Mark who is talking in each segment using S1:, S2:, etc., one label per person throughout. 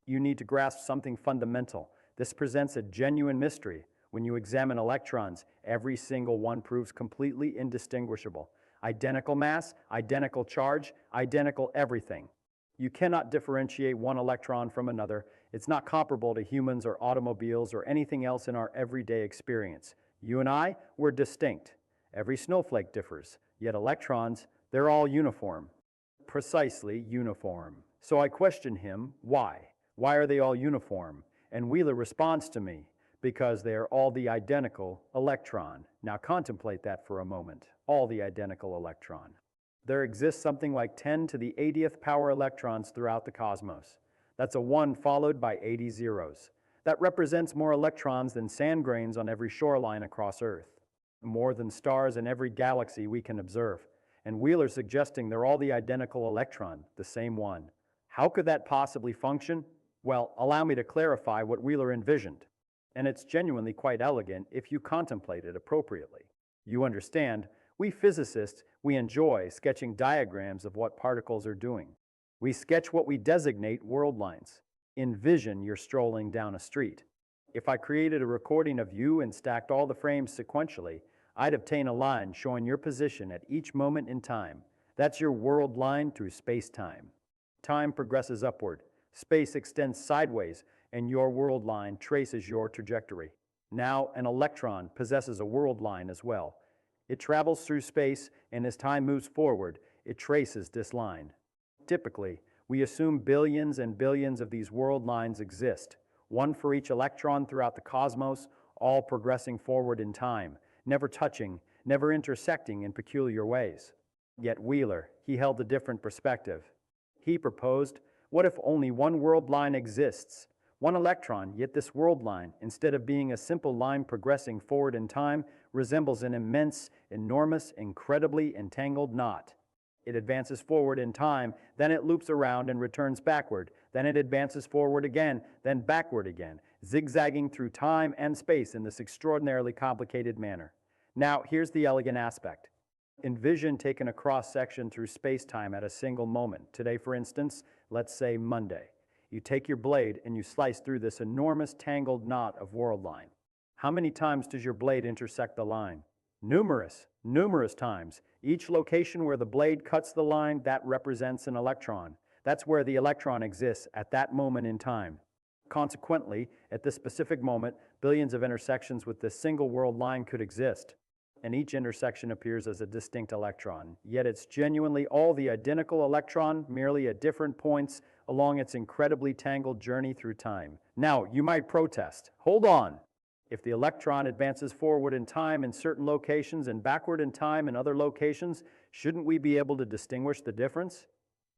S1: You need to grasp something fundamental. This presents a genuine mystery. When you examine electrons, every single one proves completely indistinguishable. Identical mass, identical charge, identical everything. You cannot differentiate one electron from another. It's not comparable to humans or automobiles or anything else in our everyday experience. You and I, we're distinct. Every snowflake differs, yet electrons, they're all uniform. Precisely uniform. So I question him, why? Why are they all uniform? And Wheeler responds to me, because they are all the identical electron. Now contemplate that for a moment, all the identical electron. There exists something like 10 to the 80th power electrons throughout the cosmos. That's a 1 followed by 80 zeros. That represents more electrons than sand grains on every shoreline across Earth, more than stars in every galaxy we can observe. And Wheeler's suggesting they're all the identical electron, the same one. How could that possibly function? Well, allow me to clarify what Wheeler envisioned. And it's genuinely quite elegant if you contemplate it appropriately. You understand, we physicists, we enjoy sketching diagrams of what particles are doing. We sketch what we designate world lines. Envision you're strolling down a street. If I created a recording of you and stacked all the frames sequentially, I'd obtain a line showing your position at each moment in time. That's your world line through space-time. Time progresses upward, space extends sideways, and your world line traces your trajectory. Now, an electron possesses a world line as well. It travels through space, and as time moves forward, it traces this line. Typically, we assume billions and billions of these world lines exist, one for each electron throughout the cosmos, all progressing forward in time, never touching, never intersecting in peculiar ways. Yet Wheeler, he held a different perspective. He proposed, what if only one world line exists? One electron, yet this world line, instead of being a simple line progressing forward in time, resembles an immense, enormous, incredibly entangled knot. It advances forward in time, then it loops around and returns backward, then it advances forward again, then backward again, zigzagging through time and space in this extraordinarily complicated manner. Now, here's the elegant aspect. Envision taking a cross-section through space-time at a single moment. Today, for instance, let's say Monday. You take your blade and you slice through this enormous tangled knot of world line. How many times does your blade intersect the line? Numerous times. Each location where the blade cuts the line, that represents an electron. That's where the electron exists at that moment in time. Consequently, at this specific moment, billions of intersections with this single world line could exist, and each intersection appears as a distinct electron. Yet it's genuinely all the identical electron, merely at different points along its incredibly tangled journey through time. Now, you might protest. Hold on. If the electron advances forward in time in certain locations and backward in time in other locations, shouldn't we be able to distinguish the difference?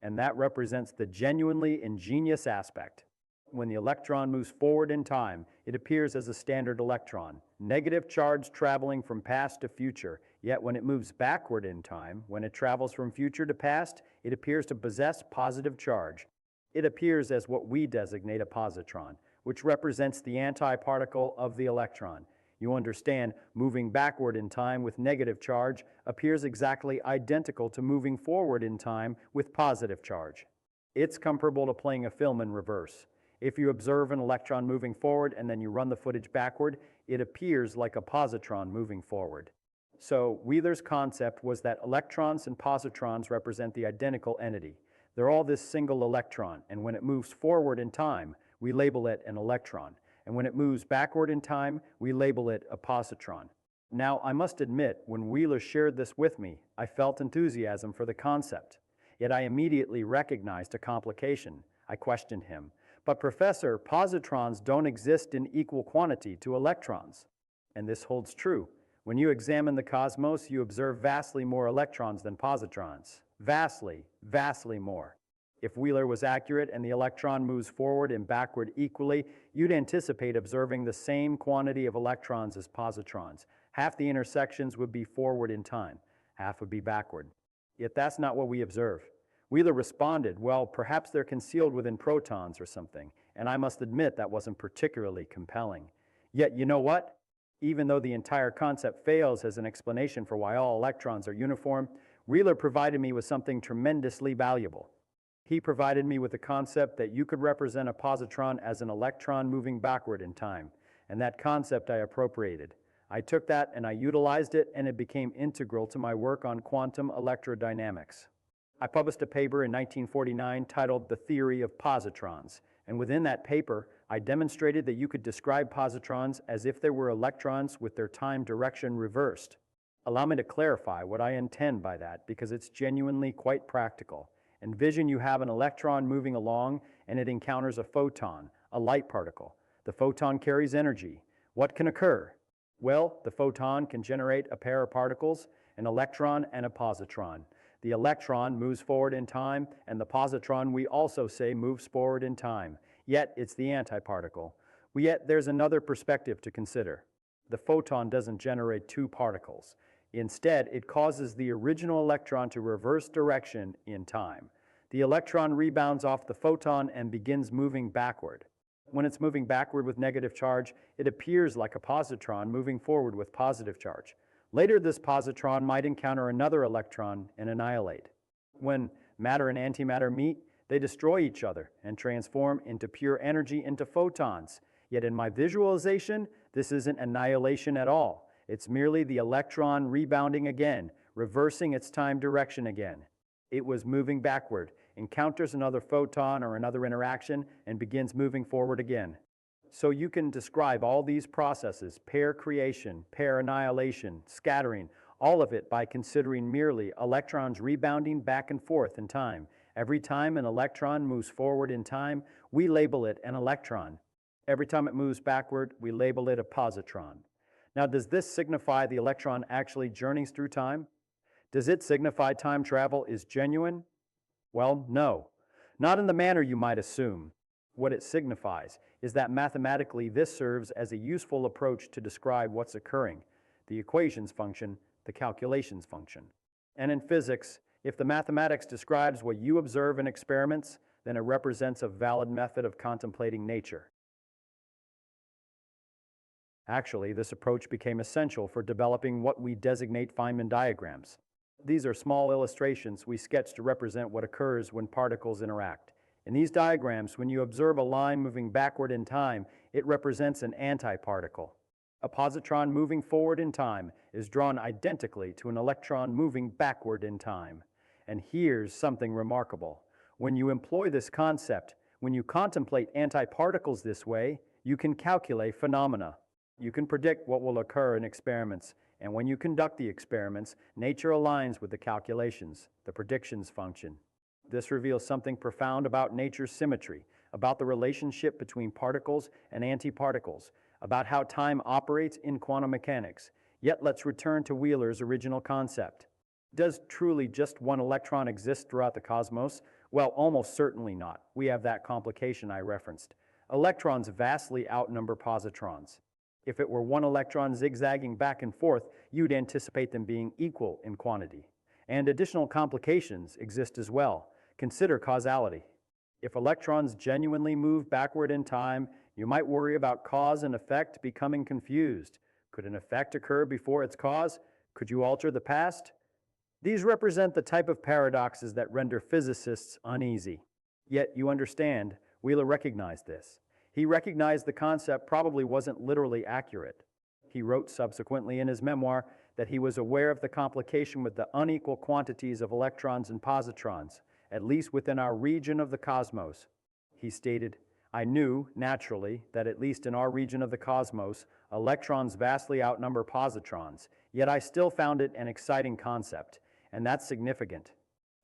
S1: And that represents the genuinely ingenious aspect. When the electron moves forward in time, it appears as a standard electron, negative charge traveling from past to future. Yet when it moves backward in time, when it travels from future to past, it appears to possess positive charge. It appears as what we designate a positron, which represents the antiparticle of the electron. You understand, moving backward in time with negative charge appears exactly identical to moving forward in time with positive charge. It's comparable to playing a film in reverse. If you observe an electron moving forward and then you run the footage backward, it appears like a positron moving forward. So Wheeler's concept was that electrons and positrons represent the identical entity. They're all this single electron, and when it moves forward in time, we label it an electron. And when it moves backward in time, we label it a positron. Now, I must admit, when Wheeler shared this with me, I felt enthusiasm for the concept. Yet I immediately recognized a complication. I questioned him. But Professor, positrons don't exist in equal quantity to electrons. And this holds true. When you examine the cosmos, you observe vastly more electrons than positrons. Vastly, vastly more. If Wheeler was accurate and the electron moves forward and backward equally, you'd anticipate observing the same quantity of electrons as positrons. Half the intersections would be forward in time, half would be backward. Yet that's not what we observe. Wheeler responded, well, perhaps they're concealed within protons or something, and I must admit that wasn't particularly compelling. Yet, you know what? Even though the entire concept fails as an explanation for why all electrons are uniform, Wheeler provided me with something tremendously valuable. He provided me with the concept that you could represent a positron as an electron moving backward in time, and that concept I appropriated. I took that and I utilized it, and it became integral to my work on quantum electrodynamics. I published a paper in 1949 titled The Theory of Positrons, and within that paper, I demonstrated that you could describe positrons as if they were electrons with their time direction reversed. Allow me to clarify what I intend by that, because it's genuinely quite practical. Envision you have an electron moving along and it encounters a photon, a light particle. The photon carries energy. What can occur? Well, the photon can generate a pair of particles, an electron and a positron. The electron moves forward in time, and the positron, we also say, moves forward in time. Yet it's the antiparticle. Yet there's another perspective to consider. The photon doesn't generate two particles. Instead, it causes the original electron to reverse direction in time. The electron rebounds off the photon and begins moving backward. When it's moving backward with negative charge, it appears like a positron moving forward with positive charge. Later, this positron might encounter another electron and annihilate. When matter and antimatter meet, they destroy each other and transform into pure energy into photons. Yet in my visualization, this isn't annihilation at all. It's merely the electron rebounding again, reversing its time direction again. It was moving backward, encounters another photon or another interaction, and begins moving forward again. So you can describe all these processes, pair creation, pair annihilation, scattering, all of it by considering merely electrons rebounding back and forth in time. Every time an electron moves forward in time, we label it an electron. Every time it moves backward, we label it a positron. Now, does this signify the electron actually journeys through time? Does it signify time travel is genuine? Well, no. Not in the manner you might assume. What it signifies is that mathematically this serves as a useful approach to describe what's occurring, the equations function, the calculations function. And in physics, if the mathematics describes what you observe in experiments, then it represents a valid method of contemplating nature. Actually, this approach became essential for developing what we designate Feynman diagrams. These are small illustrations we sketch to represent what occurs when particles interact. In these diagrams, when you observe a line moving backward in time, it represents an antiparticle. A positron moving forward in time is drawn identically to an electron moving backward in time. And here's something remarkable. When you employ this concept, when you contemplate antiparticles this way, you can calculate phenomena. You can predict what will occur in experiments, and when you conduct the experiments, nature aligns with the calculations, the predictions function. This reveals something profound about nature's symmetry, about the relationship between particles and antiparticles, about how time operates in quantum mechanics. Yet let's return to Wheeler's original concept. Does truly just one electron exist throughout the cosmos? Well, almost certainly not. We have that complication I referenced. Electrons vastly outnumber positrons. If it were one electron zigzagging back and forth, you'd anticipate them being equal in quantity. And additional complications exist as well. Consider causality. If electrons genuinely move backward in time, you might worry about cause and effect becoming confused. Could an effect occur before its cause? Could you alter the past? These represent the type of paradoxes that render physicists uneasy. Yet you understand, Wheeler recognized this. He recognized the concept probably wasn't literally accurate. He wrote subsequently in his memoir that he was aware of the complication with the unequal quantities of electrons and positrons, at least within our region of the cosmos. He stated, "I knew, naturally, that at least in our region of the cosmos, electrons vastly outnumber positrons, yet I still found it an exciting concept, and that's significant.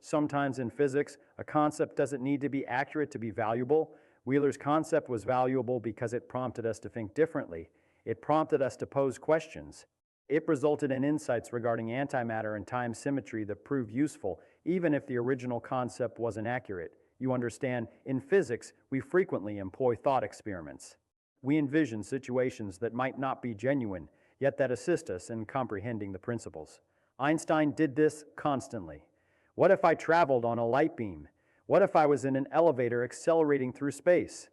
S1: Sometimes in physics, a concept doesn't need to be accurate to be valuable. Wheeler's concept was valuable because it prompted us to think differently. It prompted us to pose questions. It resulted in insights regarding antimatter and time symmetry that proved useful, even if the original concept wasn't accurate. You understand, in physics, we frequently employ thought experiments. We envision situations that might not be genuine, yet that assist us in comprehending the principles. Einstein did this constantly. What if I traveled on a light beam? What if I was in an elevator accelerating through space?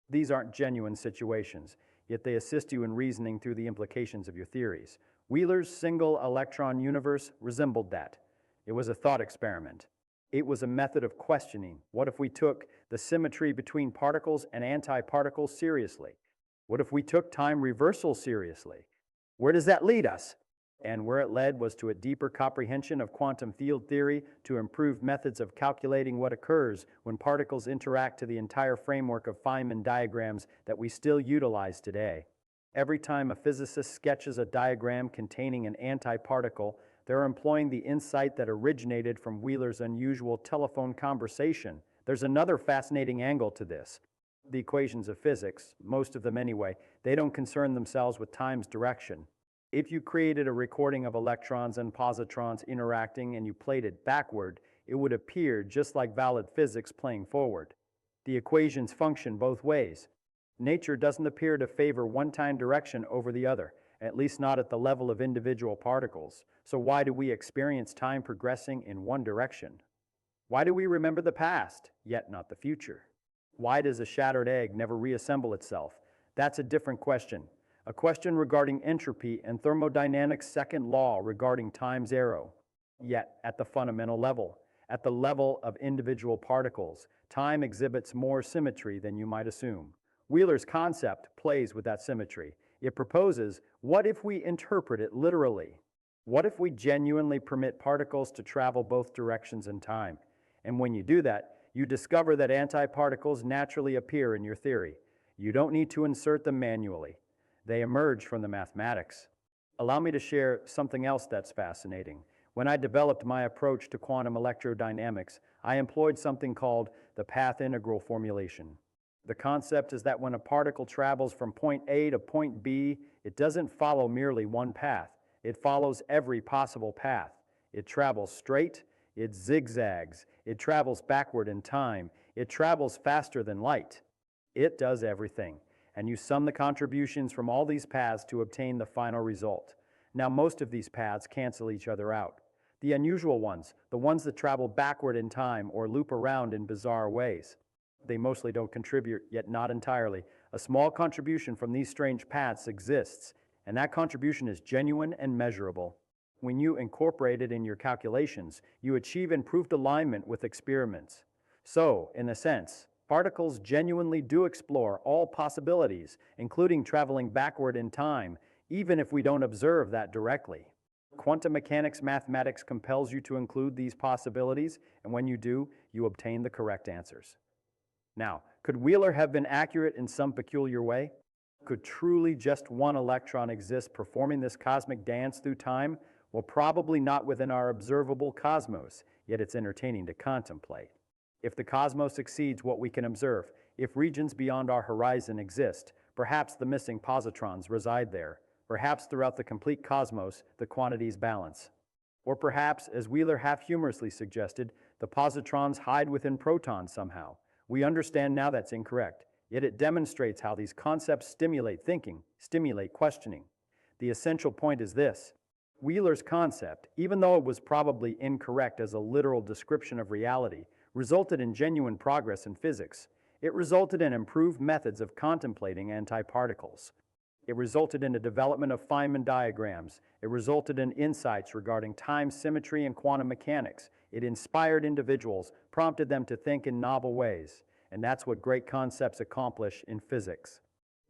S1: These aren't genuine situations, yet they assist you in reasoning through the implications of your theories. Wheeler's single electron universe resembled that. It was a thought experiment. It was a method of questioning. What if we took the symmetry between particles and antiparticles seriously? What if we took time reversal seriously? Where does that lead us? And where it led was to a deeper comprehension of quantum field theory, to improved methods of calculating what occurs when particles interact, to the entire framework of Feynman diagrams that we still utilize today. Every time a physicist sketches a diagram containing an antiparticle, they're employing the insight that originated from Wheeler's unusual telephone conversation. There's another fascinating angle to this. The equations of physics, most of them anyway, they don't concern themselves with time's direction. If you created a recording of electrons and positrons interacting and you played it backward, it would appear just like valid physics playing forward. The equations function both ways. Nature doesn't appear to favor one time direction over the other, at least not at the level of individual particles. So why do we experience time progressing in one direction? Why do we remember the past, yet not the future? Why does a shattered egg never reassemble itself? That's a different question. A question regarding entropy and thermodynamics' second law regarding time's arrow. Yet, at the fundamental level, at the level of individual particles, time exhibits more symmetry than you might assume. Wheeler's concept plays with that symmetry. It proposes, what if we interpret it literally? What if we genuinely permit particles to travel both directions in time? And when you do that, you discover that antiparticles naturally appear in your theory. You don't need to insert them manually. They emerge from the mathematics. Allow me to share something else that's fascinating. When I developed my approach to quantum electrodynamics, I employed something called the path integral formulation. The concept is that when a particle travels from point A to point B, it doesn't follow merely one path. It follows every possible path. It travels straight, it zigzags, it travels backward in time, it travels faster than light. It does everything. And you sum the contributions from all these paths to obtain the final result. Now, most of these paths cancel each other out. The unusual ones, the ones that travel backward in time or loop around in bizarre ways, they mostly don't contribute, yet not entirely. A small contribution from these strange paths exists, and that contribution is genuine and measurable. When you incorporate it in your calculations, you achieve improved alignment with experiments. So, in a sense, particles genuinely do explore all possibilities, including traveling backward in time, even if we don't observe that directly. Quantum mechanics mathematics compels you to include these possibilities, and when you do, you obtain the correct answers. Now, could Wheeler have been accurate in some peculiar way? Could truly just one electron exist performing this cosmic dance through time? Well, probably not within our observable cosmos, yet it's entertaining to contemplate. If the cosmos exceeds what we can observe, if regions beyond our horizon exist, perhaps the missing positrons reside there. Perhaps throughout the complete cosmos, the quantities balance. Or perhaps, as Wheeler half-humorously suggested, the positrons hide within protons somehow. We understand now that's incorrect, yet it demonstrates how these concepts stimulate thinking, stimulate questioning. The essential point is this: Wheeler's concept, even though it was probably incorrect as a literal description of reality, resulted in genuine progress in physics. It resulted in improved methods of contemplating antiparticles. It resulted in the development of Feynman diagrams. It resulted in insights regarding time symmetry and quantum mechanics. It inspired individuals, prompted them to think in novel ways. And that's what great concepts accomplish in physics.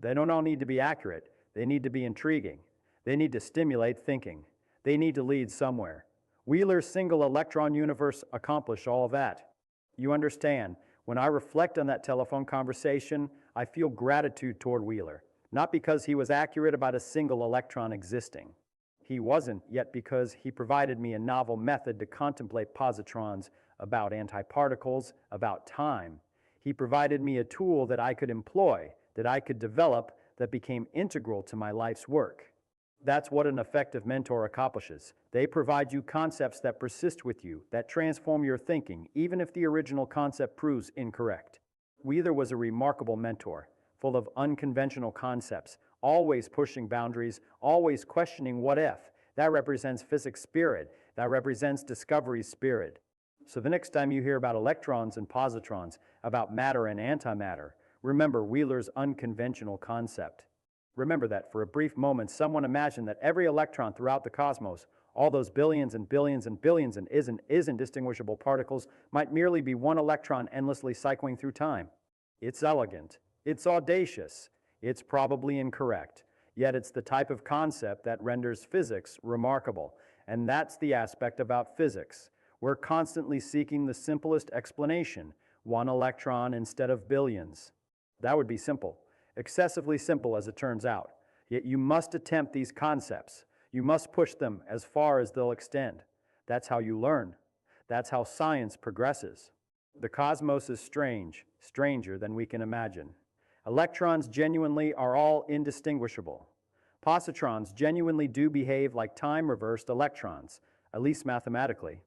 S1: They don't all need to be accurate. They need to be intriguing. They need to stimulate thinking. They need to lead somewhere. Wheeler's single electron universe accomplished all of that. You understand, when I reflect on that telephone conversation, I feel gratitude toward Wheeler. Not because he was accurate about a single electron existing. He wasn't, yet because he provided me a novel method to contemplate positrons, about antiparticles, about time. He provided me a tool that I could employ, that I could develop, that became integral to my life's work. That's what an effective mentor accomplishes. They provide you concepts that persist with you, that transform your thinking, even if the original concept proves incorrect. Wheeler was a remarkable mentor, full of unconventional concepts, always pushing boundaries, always questioning what if. That represents physics spirit. That represents discovery spirit. So the next time you hear about electrons and positrons, about matter and antimatter, remember Wheeler's unconventional concept. Remember that for a brief moment, someone imagined that every electron throughout the cosmos, All those billions and billions and billions and isn't distinguishable particles might merely be one electron endlessly cycling through time. It's elegant. It's audacious. It's probably incorrect. Yet it's the type of concept that renders physics remarkable. And that's the aspect about physics. We're constantly seeking the simplest explanation, one electron instead of billions. That would be simple, excessively simple as it turns out. Yet you must attempt these concepts. You must push them as far as they'll extend. That's how you learn. That's how science progresses. The cosmos is strange, stranger than we can imagine. Electrons genuinely are all indistinguishable. Positrons genuinely do behave like time-reversed electrons, at least mathematically.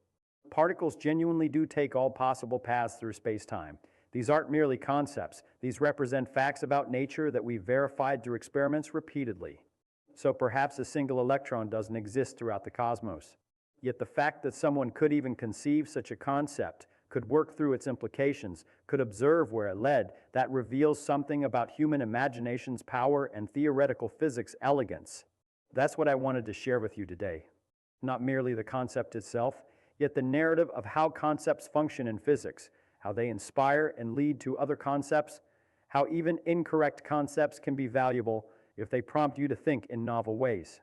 S1: Particles genuinely do take all possible paths through space-time. These aren't merely concepts. These represent facts about nature that we've verified through experiments repeatedly. So perhaps a single electron doesn't exist throughout the cosmos. Yet the fact that someone could even conceive such a concept, could work through its implications, could observe where it led, that reveals something about human imagination's power and theoretical physics' elegance. That's what I wanted to share with you today. Not merely the concept itself, yet the narrative of how concepts function in physics, how they inspire and lead to other concepts, how even incorrect concepts can be valuable if they prompt you to think in novel ways.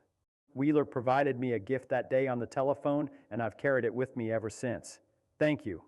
S1: Wheeler provided me a gift that day on the telephone, and I've carried it with me ever since. Thank you.